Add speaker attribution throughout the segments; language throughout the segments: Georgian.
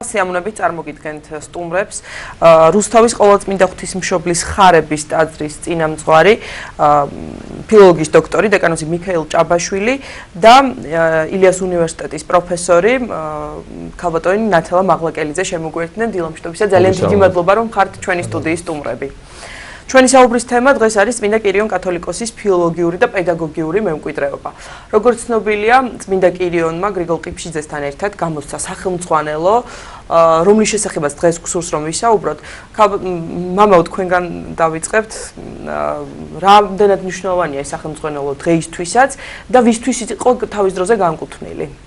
Speaker 1: სიამოვნებით წარმოგიდგენთ სტუმრებს. რუსთავის ყოვლადწმინდა ღვთისმშობლის ხარების ტაძრის წინამძღვარი, ფილოლოგიის დოქტორი, დეკანოზი მიქაილ ჭაბაშვილი და ილიას უნივერსიტეტის პროფესორი ქალბატონი ნათელა მაღლაკელიძე შემოგვიერთდნენ დილამშვიდობისა. ძალიან დიდი მადლობა, რომ ხართ ჩვენი სტუდიის სტუმრები. ჩვენი საუბრის თემა დღეს არის წმინდა კირიონ კათოლიკოსის ფილოლოგიური და პედაგოგიური მემკვიდრეობა. როგორც ცნობილია, წმინდა კირიონმა გრიგოლ ყიფშიძესთან ერთად გამოსცა სახელმძღვანელო, რომლის შესახებაც დღეს გსურს რომ ვისაუბროთ. მამაო, თქვენგან დავიწყებთ, რამდენად მნიშვნელოვანია ეს სახელმძღვანელო დღეისთვისაც და ვისთვის იყო თავის დროზე განკუთვნილი?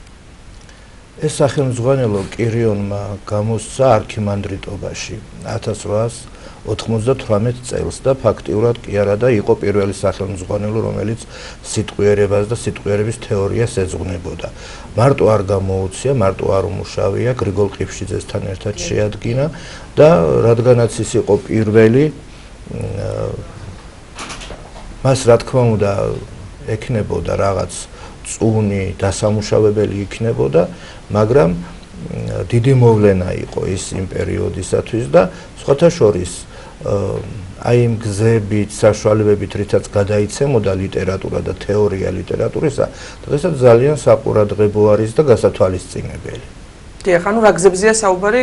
Speaker 2: ეს სახელმძღვანელო კირიონმა გამოსცა არქიმანდრიტობაში 1898 წელს და ფაქტიურად კი არა და იყო პირველი სახელმძღვანელო, რომელიც სიტყვიერებას და სიტყვიერების თეორიას ეძღვნებოდა. მარტო არ გამოუცია, მარტო არ უმუშავია, გრიგოლ ყიფშიძესთან ერთად შეადგინა და რადგანაც ის იყო პირველი, მას რა თქმა უნდა ექნებოდა რაღაც წუნი, დასამუშავებელი იქნებოდა, მაგრამ დიდი მოვლენა იყო ის იმ პერიოდისათვის და სხვათა შორის აი იმ გზებით, საშუალებებით, რითაც გადაიცემოდა ლიტერატურა და თეორია ლიტერატურისა, დღესაც ძალიან საყურადღებო არის და გასათვალისწინებელი.
Speaker 1: დიახ, ანუ რა გზებზეა საუბარი?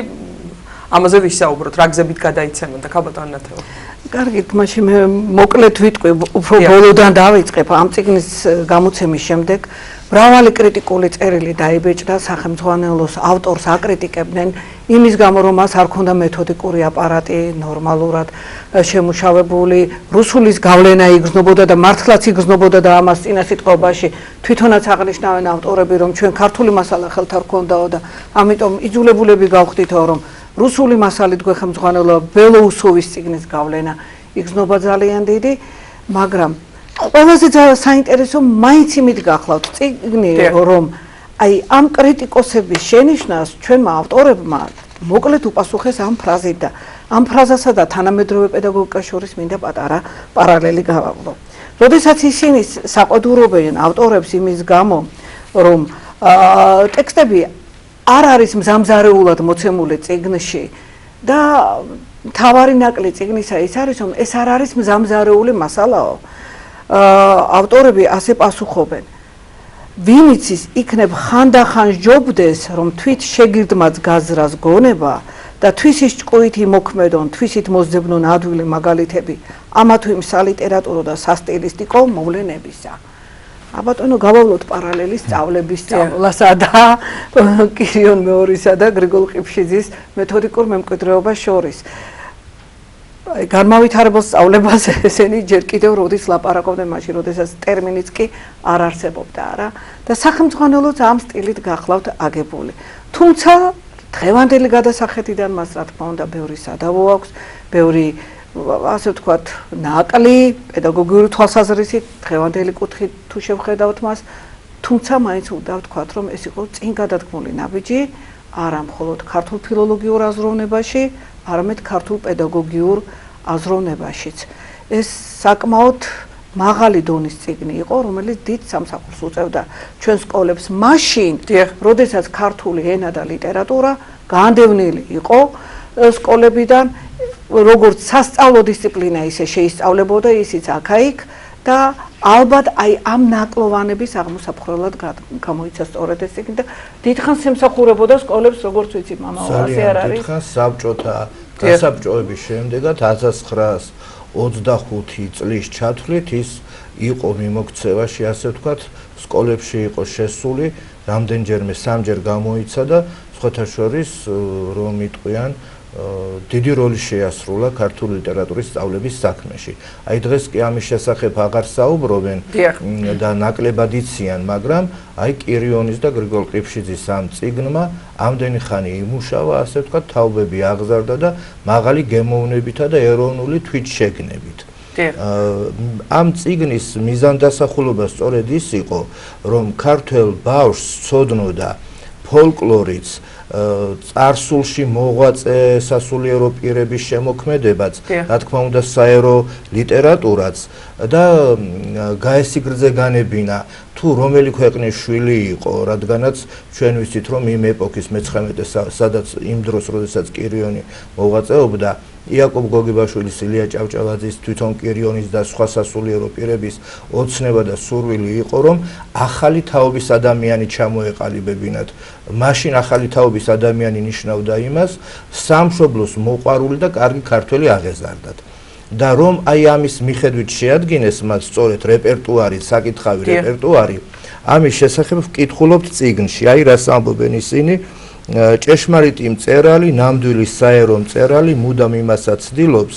Speaker 1: ამაზე ვისაუბროთ, რა გზებით გადაიცემოდა ქალბატონ ნათელა?
Speaker 3: კარგით, მაშინ მე მოკლედ ვიტყვი, უფრო ბოლოდან დავიწყებ. ამ წიგნის გამოცემის შემდეგ მრავალი კრიტიკული წერილი დაიბეჭდა სახელმძღვანელოს ავტორს აკრიტიკებდნენ იმის გამო, რომ მას არ ჰქონდა მეთოდიკური აპარატი ნორმალურად შემუშავებული, რუსულის გავლენა იგრძნობოდა და მართლაც იგრძნობოდა და ამას წინასიტყვობაში თვითონაც აღნიშნავენ ავტორები, რომ ჩვენ ქართული მასალა ხელთ არ ჰქონდაო და ამიტომ იძულებულები გავხდითო, რომ რუსული მასალით გვეხმძღვანელო ბელოუსოვის წიგნის გავლენა იგრძნობა ძალიან დიდი, მაგრამ ყველაზე საინტერესო მაინც იმით გახლავთ წიგნი, რომ აი ამ კრიტიკოსების შენიშვნას ჩვენმა ავტორებმა მოკლედ უპასუხეს ამ ფრაზით და ამ ფრაზასა და თანამედროვე პედაგოგიკას შორის მინდა პატარა პარალელი გავავლო. როდესაც ისინი საყვედურობენ ავტორებს იმის გამო, რომ ტექსტები არ არის მზამზარეულად მოცემული წიგნში და თავარი ნაკლი წიგნისა ის არის, რომ ეს არ არის მზამზარეული მასალაო. ავტორები ასე პასუხობენ. ვინც ის იქნებ ხანდახან სჯობდეს, რომ თვით შეგირდმაც გაზრას გონება და თვისის ჭკუით იმოქმედონ, თვისით მოსძებნონ ადვილი მაგალითები, ამა თუ იმ სალიტერატურო და სასტილისტიკო მოვლენებისა. აბატონო, გავავლოთ პარალელი სწავლების სწავლასა და კირიონ მეორისა და გრიგოლ ყიფშიძის მეთოდიკურ მემკვიდრეობას შორის. განმავითარებელ სწავლებას ესენი ჯერ კიდევ როდის ლაპარაკობდნენ მაშინ, როდესაც ტერმინიც კი არ არსებობდა, რა. და სახელმძღვანელოც ამ სტილით გახლავთ აგებული. თუმცა დღევანდელი გადასახედიდან მას რა თქმა უნდა ბევრი სადავო აქვს, ბევრი ასე ვთქვათ, ნაკლი პედაგოგიური თვალსაზრისით დღევანდელი კუთხით თუ შევხედავთ მას, თუმცა მაინც უნდა ვთქვათ, რომ ეს იყო წინ გადადგმული ნაბიჯი, არა მხოლოდ ქართულ ფილოლოგიურ აზროვნებაში, არამედ ქართულ პედაგოგიურ აზროვნებაშიც. ეს საკმაოდ მაღალი დონის წიგნი იყო, რომელიც დიდ სამსახურს უწევდა ჩვენ სკოლებს მაშინ, როდესაც ქართული ენა და ლიტერატურა განდევნილი იყო სკოლებიდან, როგორც სასწავლო დისციპლინა ისე შეისწავლებოდა ისიც აქა-იქ და ალბათ აი ამ ნაკლოვანების აღმოსაფხვრელად გამოიცა სწორედ ეს წიგნი და დიდხანს ემსახურებოდა სკოლებს, როგორც ვიცი, მამაო, ასე არ არის.
Speaker 2: დიდხანს საბჭოთა გასაბჭოების შემდეგაც 1925 წლის ჩათვლით ის იყო მიმოქცევაში, ასე ვთქვათ, სკოლებში იყო შესული, რამდენჯერმე სამჯერ გამოიცა და სხვათა შორის რომ იტყვიან დიდი როლი შეასრულა ქართული ლიტერატურის სწავლების საქმეში. აი დღეს კი ამის შესახებ აღარ საუბრობენ და ნაკლებად იციან, მაგრამ აი კირიონის და გრიგოლ ყიფშიძის ამ წიგნმა ამდენი ხანი იმუშავა, ასე ვთქვათ, თაობები აღზარდა და მაღალი გემოვნებითა და ეროვნული თვითშეგნებით. ამ წიგნის მიზანდასახულობა სწორედ ის იყო, რომ ქართველ ბავშვს სცოდნოდა ფოლკლორიც წარსულში მოღვაწე სასულიერო პირების შემოქმედებაც, რა თქმა უნდა, საერო ლიტერატურაც და გაესიგრძე განებინა თუ რომელი ქვეყნის შვილი იყო, რადგანაც ჩვენ ვიცით, რომ იმ ეპოქის მე-19 სადაც იმ დროს, როდესაც კირიონი მოღვაწეობდა, იაკობ გოგებაშვილის, ილია ჭავჭავაძის, თვითონ კირიონის და სხვა სასულიერო პირების ოცნება და სურვილი იყო, რომ ახალი თაობის ადამიანი ჩამოეყალიბებინათ. მაშინ ახალი თაობის ადამიანი ნიშნავდა იმას, სამშობლოს მოყვარული და კარგი ქართველი აღეზარდათ. და რომ აი ამის მიხედვით შეადგინეს მათ სწორედ რეპერტუარი, საკითხავი რეპერტუარი, ამის შესახებ ვკითხულობთ წიგნში, აი რას ამბობენ ისინი, ჭეშმარიტი მწერალი, ნამდვილი საერო მწერალი მუდამ იმასაც ცდილობს,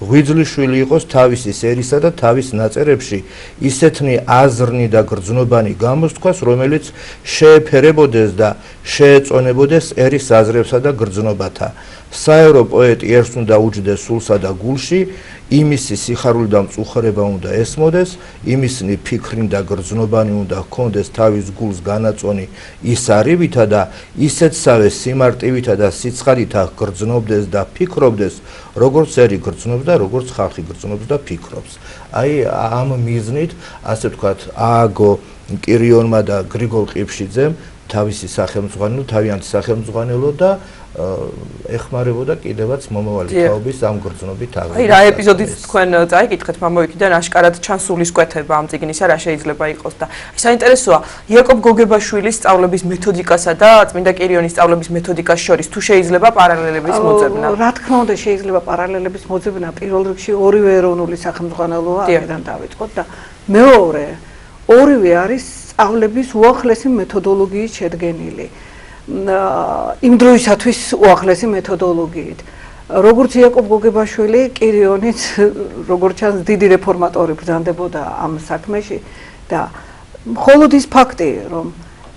Speaker 2: ღვიძლიშვილი იყოს თავისი სერისა და თავის ნაწერებში ისეთნი აზრნი და გრძნობანი გამოსთქვას, რომელიც შეეფერებოდეს და შეეწონებოდეს ერის აზრებსა და გრძნობათა. საერო პოეტი ერს უნდა უჯდეს სულსა და გულში, იმისი სიხარული და მწუხარება უნდა ესმოდეს, იმისნი ფიქრი და გრძნობანი უნდა ჰქონდეს თავის გულს განაწონი ის არივითა და ისეთსავე სიმარტივითა და სიცხადითა გრძნობდეს და ფიქრობდეს, როგორც ერი გრძნობს და როგორც ხალხი გრძნობს და ფიქრობს. აი ამ მიზნით, ასე ვთქვათ, ააგო კირიონმა და გრიგოლ ყიფშიძემ თავისი სახელმძღვანელო, თავიანთი სახელმძღვანელო და ეხმარებოდა კიდევაც მომავალი თაობის ამ გრძნობით აღზრდას.
Speaker 1: აი რა ეპიზოდით თქვენ წაიკითხეთ მამოიქიდან აშკარად ჩანს სულისკვეთება ამ წიგნისა, რა შეიძლება იყოს და საინტერესოა იაკობ გოგებაშვილის სწავლების მეთოდიკასა და წმინდა კირიონის სწავლების მეთოდიკას შორის თუ შეიძლება პარალელების მოძებნა.
Speaker 3: რა თქმა უნდა შეიძლება პარალელების მოძებნა, პირველ რიგში ორივე ეროვნული სახელმძღვანელოა აქედან დავიწყოთ და მეორე ორივე არის სწავლების უახლესი მეთოდოლოგიით შედგენილი. იმ დროისათვის უახლესი მეთოდოლოგიით. როგორც იაკობ გოგებაშვილი, კირიონიც, როგორც ჩანს, დიდი რეფორმატორი ბრძანდებოდა ამ საქმეში და მხოლოდ ის ფაქტი, რომ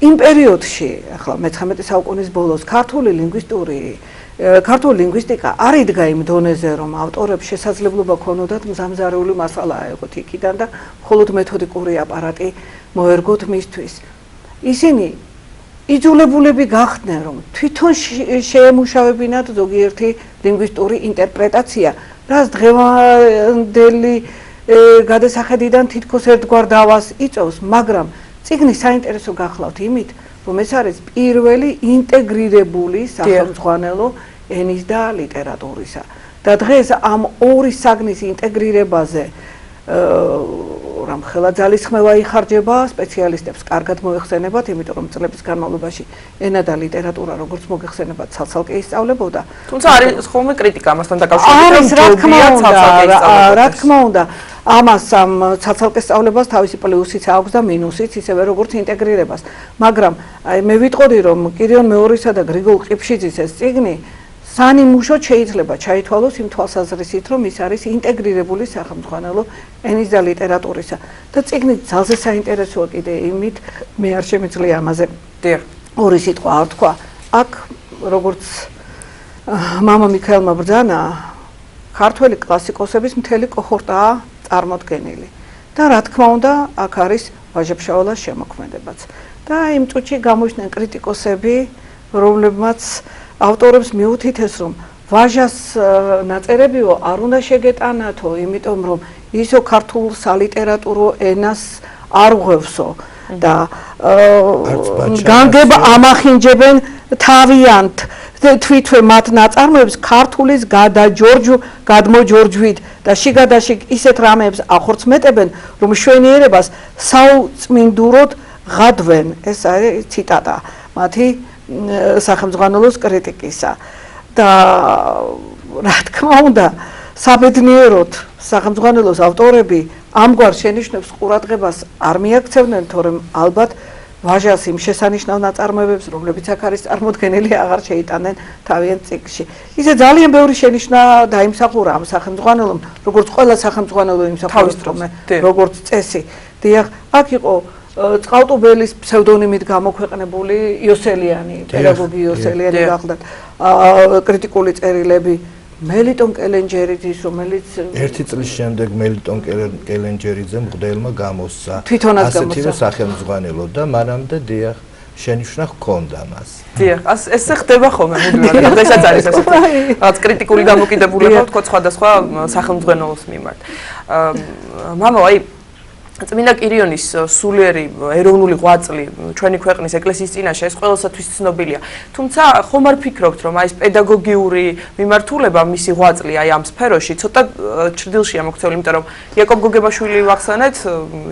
Speaker 3: იმ პერიოდში, ახლა მე-19 საუკუნის ბოლოს, ქართული ლინგვისტიკა არ იდგა იმ დონეზე, რომ ავტორებს შესაძლებლობა ქონოდათ მზამზარეული მასალა აეღოთ იქიდან და მხოლოდ მეთოდიკური აპარატი მოერგოთ მისთვის. ისინი იძულებულები გახდნენ, რომ თვითონ შეემუშავებინათ ზოგიერთი ლინგვისტური ინტერპრეტაცია, რაც დღევანდელი გადასახედიდან თითქოს ერთგვარ დავას იწვევს, მაგრამ წიგნი საინტერესო გახლავთ იმით, რომ ეს არის პირველი ინტეგრირებული სახელმძღვანელო ენის და ლიტერატურისა. და დღეს ამ ორი საგნის ინტეგრირებაზე რამ ხელა ძალისხმევა იხარჯება, სპეციალისტებს კარგად მოეხსენებათ, იმიტომ რომ წლების განმავლობაში ენა და ლიტერატურა როგორც მოიხსენებათ, ცალ-ცალკე ისწავლებოდა.
Speaker 1: თუმცა არის ხოლმე კრიტიკა ამასთან დაკავშირებით,
Speaker 3: არის რა თქმა უნდა, ამას ამ ცალ-ცალკე სწავლებას თავისი პლუსიც აქვს და მინუსიც, ისევე როგორც ინტეგრირებას. მაგრამ მე ვიტყოდი, რომ კირიონ მეორისა და გრიგოლ ყიფშიძის ეს წიგნი სანიმუშოდ შეიძლება ჩაითვალოს იმ თვალსაზრისით, რომ ის არის ინტეგრირებული სახელმძღვანელო ენის და ლიტერატურისა. და წიგნი ძალზე საინტერესოა კიდე იმით, მე არ შემიძლია ამაზე ორი სიტყვა არ თქვა. აქ როგორც მამა მიქაელმა ბრძანა, ქართველი კლასიკოსების მთელი კოჰორტაა წარმოდგენილი. და რა თქმა უნდა, აქ არის ვაჟა-ფშაველას შემოქმედებაც. და იმ წუთში გამოჩნდნენ კრიტიკოსები, რომლებმაც ავტორებს მიუთითეს, რომ ვაჟას ნაწერებიო არ უნდა შეგეტანათო, იმიტომ რომ ისო ქართულ სალიტერატურო ენას არ ღვევსო და განგებ ამახინჯებენ თავიანთ თვითვე მათ ნაწარმოებს ქართულის გადმოჯორჯვით და შიგადაშიგ ისეთ რამეებს ახორცმეტებენ, რომ შვენიერებას საუწმინდუროდ ღადვენ. ეს არის ციტატა მათი სახელმძღვანელოს კრიტიკისა და რა თქმა უნდა საბედნიეროდ სახელმძღვანელოს ავტორები ამგვარ შენიშვნებს ყურადღებას არ მიაქცევდნენ, თორემ ალბათ ვაჟას იმ შესანიშნავ ნაწარმოებებს, რომლებიც აქ არის წარმოდგენილი, აღარ შეიტანენ თავიანთ წიგნში. ისე ძალიან ბევრი შენიშვნა დაიმსახურა ამ სახელმძღვანელომ, როგორც ყველა სახელმძღვანელო იმსახურებს, როგორც წესი. დიახ, აქ იყო წყალტუბელის ფსევდონიმით გამოქვეყნებული იოსელიანი, პედაგოგი იოსელიანი გახლდათ, კრიტიკული წერილები, მელიტონ კელენჯერიძის, რომელიც
Speaker 2: ერთი წლის შემდეგ მელიტონ კელენჯერიძემ მღვდელმა გამოსცა
Speaker 3: თვითონაც გამოსცა
Speaker 2: ასეთივე სახელმძღვანელო და მანამდე დიახ შენიშვნა ჰქონდა მას.
Speaker 1: დიახ, ესე ხდება ხოლმე მუდმივად. დღესაც არის ესეთი რაღაც კრიტიკული დამოკიდებულება თქო სხვადასხვა სახელმძღვანელოს მიმართ. მამო, აი წმინდა კირიონის სულიერი ეროვნული ღვაწლი ჩვენი ქვეყნის ეკლესიის წინაშე ეს ყველასათვის ცნობილია. თუმცა ხომ არ ფიქრობთ, რომ აი ეს პედაგოგიური მიმართულება მისი ღვაწლი აი ამ სფეროში ცოტა ჭრდილშია მოქცეული, იმიტომ რომ იაკობ გოგებაშვილი ვახსენეთ,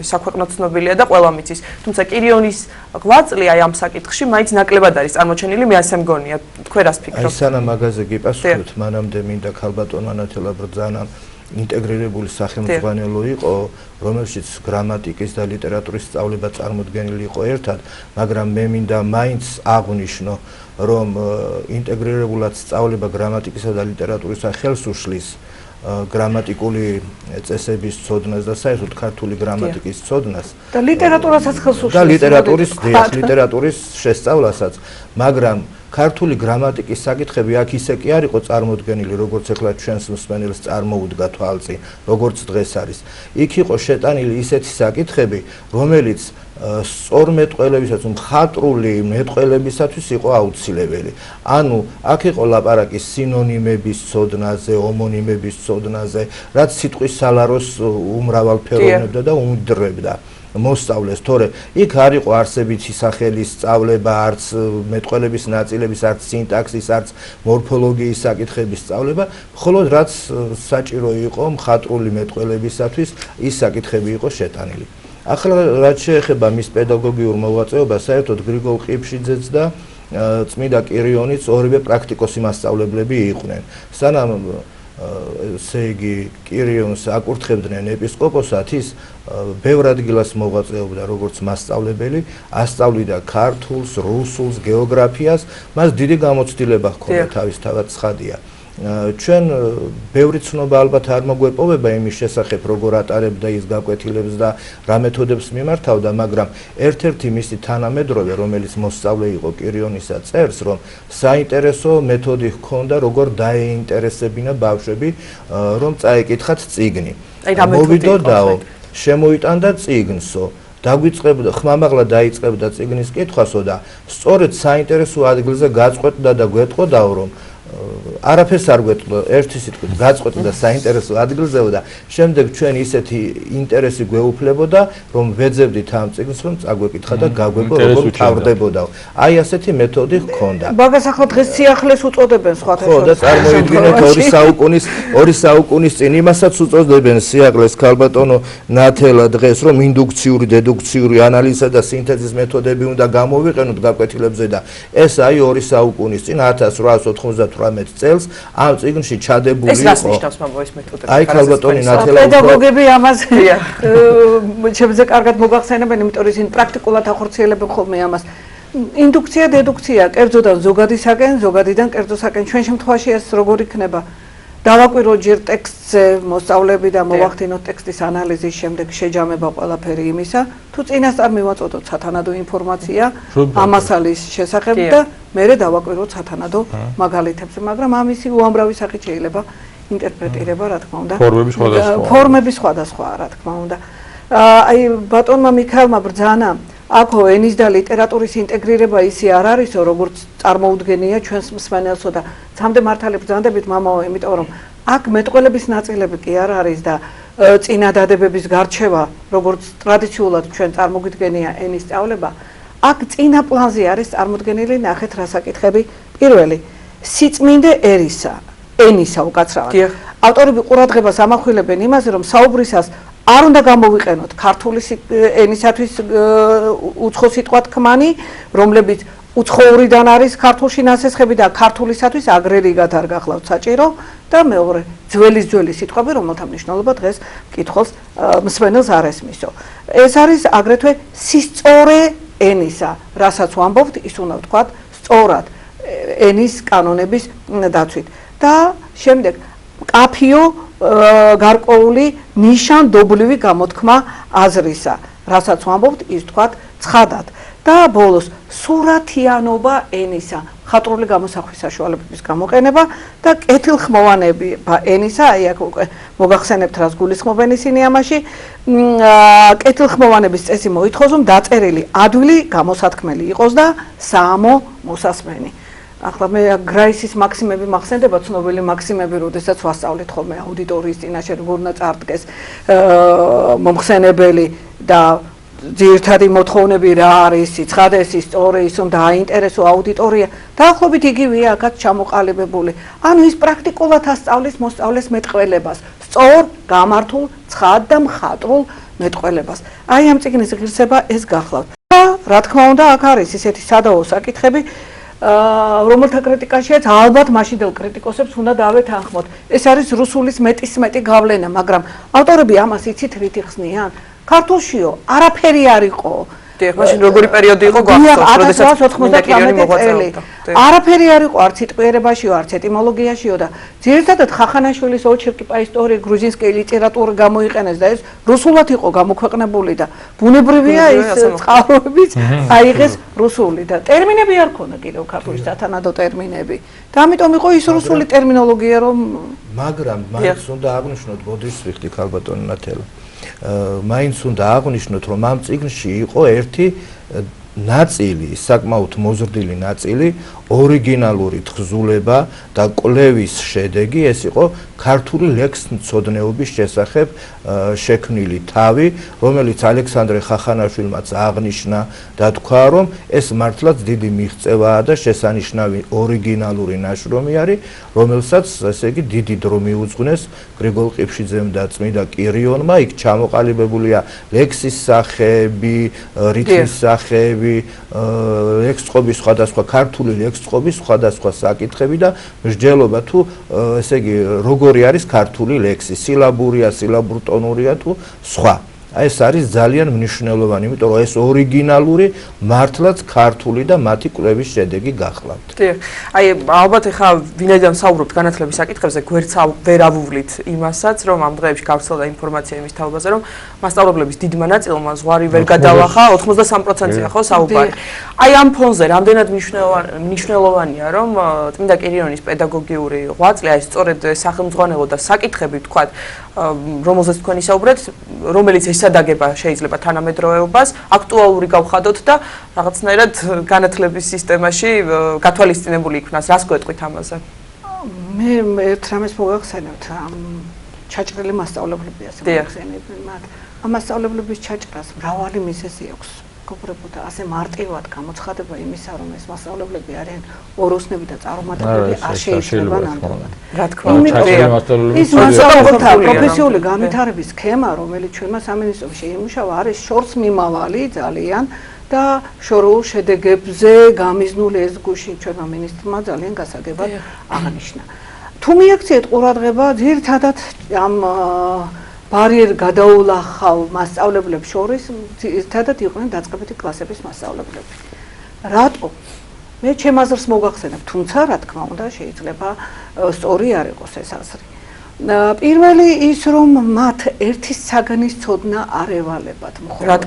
Speaker 1: საქვეყნოდ ცნობილია და ყველა მიცის. თუმცა კირიონის ღვაწლი აი ამ საკითხში მაინც ნაკლებად არის წარმოჩენილი, მე ასე მგონია. თქვენ რას ფიქრობთ?
Speaker 2: აი სანამ მაგაზე გიპასუხოთ, მანამდე მინდა ქალბატონ ანათელა ბრძანა ინტეგრირებული სახელმძღვანელო იყო, რომელშიც გრამატიკის და ლიტერატურის სწავლება წარმოდგენილი იყო ერთად, მაგრამ მე მინდა მაინც აღვნიშნო, რომ ინტეგრირებულად სწავლება გრამატიკისა და ლიტერატურის ხელს უშლის გრამატიკული წესების ცოდნას და საერთოდ ქართული გრამატიკის ცოდნას
Speaker 3: და ლიტერატურასაც ხელს უშლის
Speaker 2: და ლიტერატურის შესწავლასაც, მაგრამ ქართული გრამატიკის საკითხები აქ ისე კი არ იყო წარმოდგენილი, როგორც ეხლა ჩვენს მსმენელს წარმოუდგა თვალწინ, როგორც დღეს არის. იქ იყო შეტანილი ისეთი საკითხები, რომელიც სწორ მეტყველებისაც, მხატვრული მეტყველებისათვის იყო აუცილებელი. ანუ აქ იყო ლაპარაკი სინონიმების ცოდნაზე, ომონიმების ცოდნაზე, რაც სიტყვის სალაროს უმრავალფეროვნებდა და უმდრებდა. მოსწავლეს, თორე იქ არ იყო არსებითი სახელის სწავლება, არც მეტყველების ნაწილების, არც სინტაქსის, არც მორფოლოგიის საკითხების სწავლება, მხოლოდ რაც საჭირო იყო მხატვრული მეტყველებისათვის, ის საკითხები იყო შეტანილი. ახლა რაც შეეხება მის პედაგოგიურ მოღვაწეობას, საერთოდ გრიგოლ ყიფშიძეც და წმინდა კირიონიც ორივე პრაქტიკოსი მასწავლებლები იყვნენ. სანამ ესე იგი კირიონს აკურთხებდნენ ეპისკოპოსად, ის ბევრ ადგილას მოღვაწეობდა როგორც მასწავლებელი, ასწავლიდა ქართულს, რუსულს, გეოგრაფიას, მას დიდი გამოცდილება ჰქონდა თავისთავად ცხადია. ჩვენ ბევრი ცნობა ალბათ არ მოგვეპოვება იმის შესახებ, როგორ ატარებდა ის გაკვეთილებს და რა მეთოდებს მიმართავდა, მაგრამ ერთ-ერთი მისი თანამედროვე, რომელიც მოსწავლე იყო კირიონისა, წერს, რომ საინტერესო მეთოდი ჰქონდა, როგორ დაეინტერესებინა ბავშვები, რომ წაეკითხათ წიგნი. მოვიდოდაო, შემოიტანდა წიგნსო. დაგვიწყებდა, ხმამაღლა დაიწყებდა წიგნის კითხვასო და სწორედ საინტერესო ადგილზე გაწყვეტდა და გვეტყოდაო, რომ არაფერს არ გვეტყვა, ერთი სიტყვით გაწყვეტდა საინტერესო ადგილზეო და შემდეგ ჩვენ ისეთი ინტერესი გვეუფლებოდა, რომ ვეძებდით ამ წიგნს, რომ წაგვეკითხა და გაგვეკო, როგორ თავდებოდაო. აი ასეთი მეთოდი ჰქონდა.
Speaker 3: მაგას ახლა დღეს სიახლეს უწოდებენ სხვათა შორის.
Speaker 2: ხო, და წარმოიდგინეთ ორი საუკუნის წინ იმასაც უწოდებენ სიახლეს ქალბატონო ნათელა დღეს, რომ ინდუქციური, დედუქციური ანალიზა და სინთეზის მეთოდები უნდა გამოვიყენოთ გაკვეთილებზე და ეს აი ორი საუკუნის წინ 1898 წელს ამ წიგნში ჩადებული იყო.
Speaker 1: ეს რას ნიშნავს მამო ეს მეთოდები?
Speaker 2: აი ქალბატონი ნათელა
Speaker 3: პედაგოგები ამაზე ჩემზე კარგად მოგახსენებენ, იმიტომ რომ ისინი პრაქტიკულად ახორციელებენ ხოლმე ამას. ინდუქცია, დედუქცია, კერძოდან ზოგადისაკენ, ზოგადიდან კერძოსაკენ. ჩვენ შემთხვევაში ეს როგორ იქნება? დავაკვიროთ ჯერ ტექსტზე მოსწავლები და მოვახდინოთ ტექსტის ანალიზის შემდეგ შეჯამება ყველაფერი იმისა, თუ წინასწარ მივაწოდოთ სათანადო ინფორმაცია ამასალის შესახებ და მერე დავაკვიროთ სათანადო მაგალითებს, მაგრამ ამისი უამრავი სახით შეიძლება ინტერპრეტირება, რა თქმა უნდა. ფორმები სხვადასხვაა, რა თქმა უნდა. აი ბატონმა მიქაელმა ბრძანა აქო ენის და ლიტერატურის ინტეგრირება ისე არ არისო, როგორც წარმოუდგენია ჩვენს მსმენელსო და ცამდე მართალი ბრძანდებით მამაო, იმიტომ რომ აქ მეტყველების ნაწილები კი არ არის და წინადადებების გარჩევა, როგორც ტრადიციულად ჩვენ წარმოგვიდგენია ენის სწავლება, აქ წინა პლანზე არის წარმოდგენილი, ნახეთ რა საკითხები. პირველი, სიწმინდე ენისა უკაცრავად. ავტორები ყურადღებას ამახვილებენ იმაზე, რომ საუბრისას არ უნდა გამოვიყენოთ ქართული ენისათვის უცხო სიტყვა თქმანი, რომლებიც უცხოურიდან არის ქართულში ნასესხები და ქართულისათვის აგრერიგად არ გახლავთ საჭირო და მეორე ძველი სიტყვები, რომელთა მნიშვნელობა დღეს მკითხველს მსმენელს არ ესმისო. ეს არის აგრეთვე სისწორე ენისა, რასაც ვამბობთ, ის უნდა ვთქვათ სწორად ენის კანონების დაცვით. და შემდეგ კაფიო გარკვეული ნიშანდობლივი გამოთქმა აზრისა, რასაც ვამბობთ, ის თქვათ ცხადად. და ბოლოს სურათიანობა ენისა, ხატრული გამოსახვის საშუალებების გამოყენება და კეთილხმოვანება ენისა, აი აქ უკვე მოგახსენებთ რას გულისხმობენ ისინი ამაში, კეთილხმოვანების წესი მოითხოვს, რომ დაწერილი ადვილი გამოსათქმელი იყოს და საამო მოსასმენი. ახლა მე გრაისის მაქსიმები მახსენდება, ცნობილი მაქსიმები, როდესაც ვასწავლეთ ხოლმე აუდიტორიის წინაშე როგორ უნდა წარდგეს მომხსენებელი და ძირითადი მოთხოვნები რა არის, ცხადეს ისტორიის, რომ დააინტერესო აუდიტორია, დაახლოებით იგივეა აქაც ჩამოყალიბებული. ანუ ის პრაქტიკულად ასწავლის მოსწავლეს მეტყველებას, სწორ, გამართულ, ცხად და მხატვრულ მეტყველებას. აი ამ წიგნის ღირსება ეს გახლავთ. და რა თქმა უნდა, აქ არის ისეთი სადავო საკითხები, რომელთა კრიტიკაშიაც ალბათ მაშინდელ კრიტიკოსებს უნდა დავეთანხმოთ. ეს არის რუსულის მეტისმეტი გავლენა, მაგრამ ავტორები ამას იცით რით იხსნიან? ქართულშიო არაფერი არ იყო.
Speaker 1: დიახ, მაშინ როგორი პერიოდი იყო გვახსოვს, როდესაც
Speaker 3: 1999 წელი. არაფერი არ იყო არც სიტყვიერებაშიო, არც ეტიმოლოგიაშიო და ძირითადად ხახანაშვილის ოჩერკიპა ისტორია გრუზინსკი ლიტერატურა გამოიყენეს და ეს რუსულად იყო გამოქვეყნებული და ბუნებრივია ის წყაროებიც აიღეს რუსული და ტერმინები არ ქონა კიდევ ქართული სათანადო ტერმინები. და ამიტომ იყო ის რუსული ტერმინოლოგია, რომ
Speaker 2: მაგრამ მაინც უნდა აღნიშნოთ, ბოდიშს ვიხდი ქალბატონი ნათელა. მაინც უნდა აღნიშნოთ, რომ ამ წიგნში იყო ერთი ნაწილი, საკმაოდ მოზრდილი ნაწილი, ორიგინალური თხზულება და კვლევის შედეგი, ეს იყო ქართული ლექსმცოდნეობის შესახებ შექმნილი თავი, რომელიც ალექსანდრე ხახანაშვილმაც აღნიშნა და თქვა, რომ ეს მართლაც დიდი მიღწევაა და შესანიშნავი ორიგინალური ნაშრომი არის, რომელსაც ესე იგი დიდი დრო მიუძღვნეს გრიგოლ ყიფშიძემ და წმიდა კირიონმა, იქ ჩამოყალიბებულია ლექსის სახეები, რითმის სახეები, ლექსწყობის სხვადასხვა ქართული ლექსწყობის სხვადასხვა საკითხები და მსჯელობა თუ ესე იგი როგორი არის ქართული ლექსი, სილაბურია, სილაბურტონურია თუ სხვა. ეს არის ძალიან მნიშვნელოვანი, იმიტომ რომ ეს ორიგინალური მართლაც ქართული და მათი კვლევის შედეგი გახლავთ.
Speaker 1: დიახ. აი ალბათ ახლა ვინაიდან საუბრობთ განათლების საკითხებზე, გვერდს ვერ ავუვლით იმასაც, რომ ამ დღეებში გავრცელდა ინფორმაცია იმის თაობაზე, რომ მასწავლებლების დიდმა ნაწილმა ზღვარი ვერ გადავახა, 83%-ია ხო საუბარი. აი ამ ფონზე რამდენად მნიშვნელოვანია, რომ წმინდა კირიონის პედაგოგიური ღვაწლი, აი სწორედ სახელმძღვანელო და საკითხები თქვათ, რომელზეც თქვენ ისაუბრეთ, რომელიც ესადაგება შეიძლება თანამედროვეობას, აქტუალური გავხადოთ და რაღაცნაირად განათლების სისტემაში გათვალისწინებული იქნას. რას გვეტყვით ამაზე?
Speaker 3: მე ერთ რამეს მოგახსენებთ, ჩაჭრილი მასწავლებლები ასე მოგახსენებთ მათ. ამ მასწავლებლების ჩაჭრას მრავალი მიზეზი აქვს. გობრებოდა ასე მარტივად გამოცხადება იმისა, რომ ეს მასწავლებლები არიან ოროსნები და წარუმატებლები, არ შეიძლება ნამდვილად.
Speaker 1: რა თქმა უნდა,
Speaker 3: ის მასწავლებლთა პროფესიული განვითარების სქემა, რომელიც ჩვენმა სამინისტროში შეიმუშავა, არის შორსმიმავალი ძალიან და შორეულ შედეგებზე გამიზნული ეს გუში ჩვენმა მინისტრმა ძალიან გასაგებად აღნიშნა. თუ მიაქციეთ ყურადღება, ძირითადად ამ ბარიერ გადაულახავ მასწავლებლებს შორის ერთადად იყვნენ დაწყებითი კლასების მასწავლებლები. რატო? მე ჩემ აზრს მოგახსენებ, თუმცა რა თქმა უნდა შეიძლება სწორი არ იყოს ეს აზრი. პირველი ის რომ მათ ერთის საგნის ცოდნა არ ევალებათ მხოლოდ.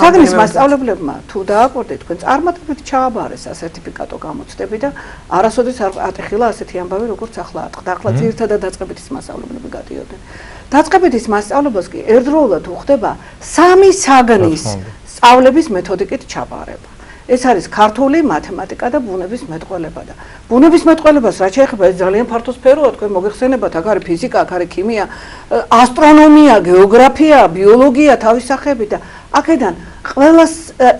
Speaker 3: საგნის მასწავლებლებმა თუ დააკვირდეთ, თქვენ წარმატებით ჩააბარეს ასერტიფიკატო გამოცდები და არასოდეს არ ატეხილა ასეთი ამბავი როგორც ახლა ატყდა. ახლა ძირითადად დაწყებითის მასწავლებლები გადიოდნენ. დაწყებითის მასწავლებას კი ერთდროულად უხდება სამი საგნის სწავლების მეთოდიკით ჩაბარება. ეს არის ქართული, მათემატიკა და ბუნების მეტყველება და ბუნების მეტყველებას რაც შეეხება ეს ძალიან ფართო სფეროა, თქვენ მოგეხსენებათ, აქ არის ფიზიკა, აქ არის ქიმია, ასტრონომია, გეოგრაფია, ბიოლოგია, თავის სახეები და აქედან ყველა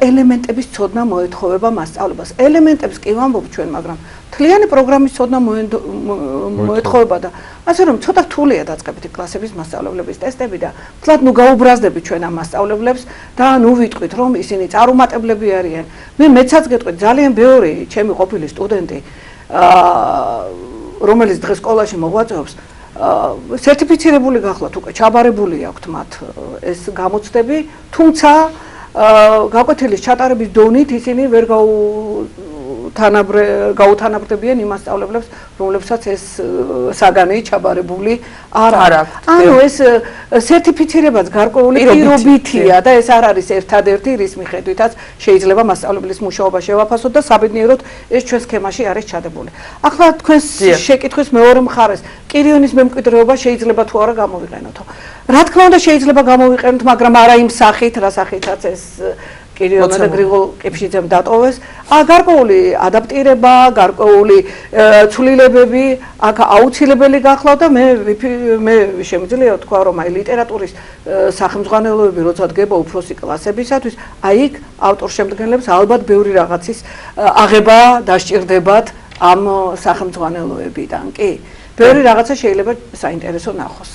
Speaker 3: ელემენტების ცოდნა მოეთხოვება მასწავლებას. ელემენტებს კი ვამბობ ჩვენ, მაგრამ მთლიანი პროგრამის ცოდნა მოეთხოვება და ასე რომ ცოტა რთულია დაწყებითი კლასების მასწავლებლების ტესტები და თლად ნუ გაუბრაზდებით ჩვენ ამ მასწავლებლებს და ნუ ვიტყვით რომ ისინი წარუმატებლები არიან. მე მეცაც გეტყვით ძალიან ბევრი ჩემი ყოფილი სტუდენტი რომელიც დღეს სკოლაში მოღვაწეობს სერტიფიცირებული გახლავთ უკვე ჩაბარებული აქვთ მათ ეს გამოცდები, თუმცა გაკვეთილის ჩატარების დონით ისინი ვერ გაუთანაბრდებიან იმ მასწავლებლებს, რომლებსაც ეს საგანი ჩაბარებული არ აქვს. ანუ ეს სერტიფიცირებაც გარკვეული პირობითია და ეს არ არის ერთადერთი, რის მიხედვითაც შეიძლება მასწავლებლის მუშაობა შევაფასოთ და საბედნიეროდ ეს ჩვენ სქემაში არის ჩადებული. ახლა თქვენს შეკითხვის მეორე მხარეს კირიონის მემკვიდრეობა შეიძლება თუ არა გამოვიყენოთო. რა თქმა უნდა შეიძლება გამოვიყენოთ, მაგრამ არა იმ სახით, რა სახითაც ეს კირიონა და გრიგოლ კიფშიძემ დატოვეს. გარკვეული ადაპტირება, გარკვეული ცვლილებები აქ აუცილებელი გახლავთ და მე შემიძლია თქვა, რომ აი ლიტერატურის სახელმძღვანელოები როცა დგება უფროსი კლასებისათვის, აი იქ ავტორშემდგენლებს ალბათ ბევრი რაღაცის აღება დასჭირდებათ ამ სახელმძღვანელოებიდან, კი? ბევრი რაღაცა შეიძლება საინტერესო ნახოს.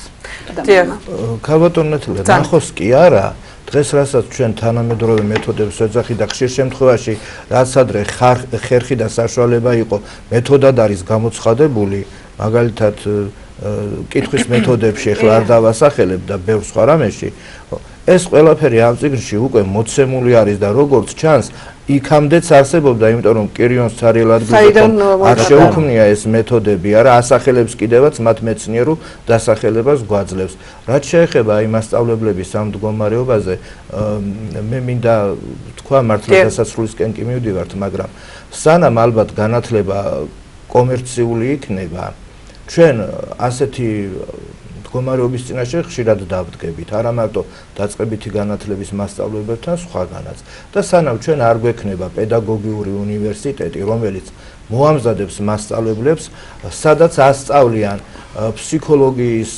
Speaker 2: ქალბატონ ნათლია, ნახოს კი არა. დღეს რასაც ჩვენ თანამედროვე მეთოდებს ვეძახით და ხშირ შემთხვევაში რაც ადრე ხერხი და საშუალება იყო, მეთოდად არის გამოცხადებული, მაგალითად კითხვის მეთოდებში ახლა არ დავასახელებ და ბევრ სხვა რამეში, ეს ყველაფერი ამ წიგნში უკვე მოცემული არის და როგორც ჩანს, იქამდეც არსებობდა, იმიტომ რომ კირიონს ცარიელ ადგილზე არ შეუქმნია ეს მეთოდები, არა ასახელებს კიდევაც მათ მეცნიერულ დასახელებას გვაძლევს. რაც შეეხება აი მასწავლებლების ამ მდგომარეობაზე, მე მინდა თქვა მართლა დასასრულისკენ კი მივდივართ, მაგრამ სანამ ალბათ განათლება კომერციული იქნება, ჩვენ ასეთი მდგომარეობის წინაშე ხშირად დავდგებით, არა მარტო დაწყებითი განათლების მასწავლებლებთან, სხვაგანაც. და სანამ ჩვენ არ გვექნება პედაგოგიური უნივერსიტეტი, რომელიც მოამზადებს მასწავლებლებს, სადაც ასწავლიან ფსიქოლოგიის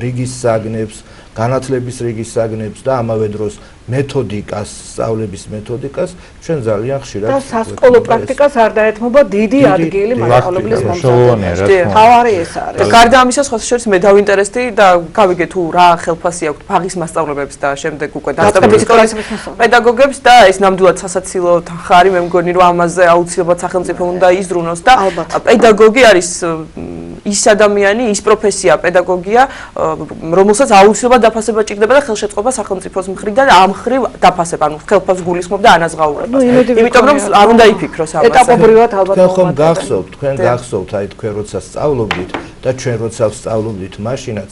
Speaker 2: რიგის საგნებს, განათლების რიგის საგნებს და ამავე დროს მეთოდიკას, სწავლების მეთოდიკას, ჩვენ ძალიან ხშირად
Speaker 3: და სასკოლო პრაქტიკას არ დაეთმობა დიდი ადგილი მასწავლებლის მომზადებაში. თავარი ეს არის.
Speaker 1: და გარდა ამისა, სხვა შორის მე დავინტერესდი და გავიგე თუ რა ხელფასი აქვს ბაღის მასწავლებელებს და შემდეგ უკვე დაწყებითი სკოლის პედაგოგებს და ეს ნამდვილად სასაცილო ხარი, მე მგონი რომ ამაზე აუცილებლად სახელმწიფო უნდა იზრუნოს და პედაგოგი არის ის ადამიანი, ის პროფესია პედაგოგია, რომელსაც აუცილებლად დაფასება ჭირდება და ხელშეწყობა სახელმწიფოს მხრიდან ამ მხრივ დაფასება, ანუ ხელფასს გულისხმობ და ანაზღაურებას. იმიტომ რომ არ უნდა იფიქროს ამაზე.
Speaker 3: ეტაპობრივად ალბათ
Speaker 2: თქვენ ხომ გახსოვთ, თქვენ გახსოვთ, აი თქვენ როცა სწავლობდით და ჩვენ როცა ვსწავლობდით მაშინაც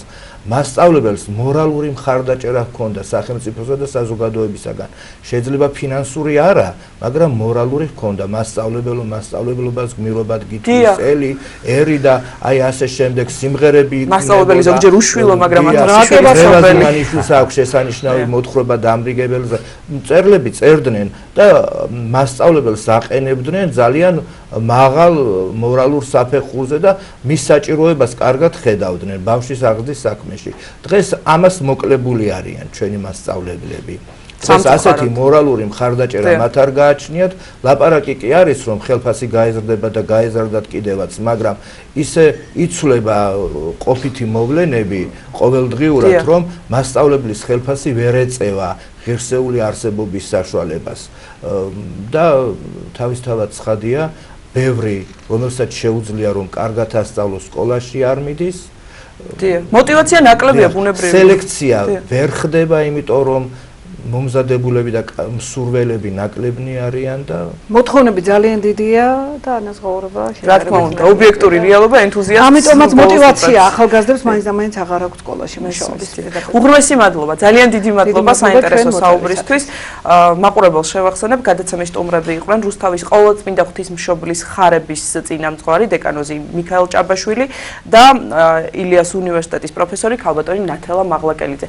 Speaker 2: მასწავლებელს მორალური მხარდაჭერა ჰქონდა სახელმწიფოსა და საზოგადოებისაგან. შეიძლება ფინანსური არა, მაგრამ მორალური ჰქონდა მასწავლებლობას გმირობად გითხრის ელი, ერი და აი ასე შემდეგ სიმღერები იქნება.
Speaker 1: მასწავლებელი ზოგჯერ უშვილო, მაგრამ
Speaker 2: რელევანტის აქვს შესანიშნავი მოთხრობა დამრიგებელზე. მწერლები წერდნენ და მასწავლებელს აყენებდნენ ძალიან მაღალ მორალურ საფეხურზე და მის საჭიროებას კარგად ხედავდნენ ბავშვის აღზრდის საქმეში. დღეს ამას მოკლებული არიან ჩვენი მასწავლებლები. დღეს ასეთი მორალური მხარდაჭერა მათ არ გააჩნიათ. ლაპარაკი კი არის, რომ ხელფასი გაეზრდება და გაეზარდათ კიდევაც, მაგრამ ისე იცვლება ყოფითი მოვლენები ყოველდღიურად, რომ მასწავლებლის ხელფასი ვერ ეწევა ღირსეული არსებობის საშუალებას. და თავისთავად ცხადია, ბევრი, რომელსაც შეუძლია რომ კარგად ასწავლოს სკოლაში არ მიდის.
Speaker 1: მოტივაცია ნაკლებია ბუნებრივი.
Speaker 2: სელექცია ვერ ხდება, იმიტომ რომ მომზადებულები და მსურველები ნაკლებნი არიან და
Speaker 3: მოთხოვნები ძალიან დიდია და ანაზღაურება
Speaker 1: რა თქმა უნდა, ობიექტური რეალობა, ენთუზიაზმი.
Speaker 3: ამიტომაც მოტივაცია ახალგაზრდებს მაინც და მაინც აღარ აქვს სკოლაში მუშაობის.
Speaker 1: უღრმესი მადლობა, ძალიან დიდი მადლობა საინტერესო საუბრისთვის. მაყურებელს შევახსენებ, გადაცემის სტუმრები იყვნენ რუსთავის ყოვლადწმინდა ღვთისმშობლის ხარების წინამძღვარი დეკანოზი მიქაელ ჭაბაშვილი და ილიას უნივერსიტეტის პროფესორი ქალბატონი ნათელა მაღლაკელიძე.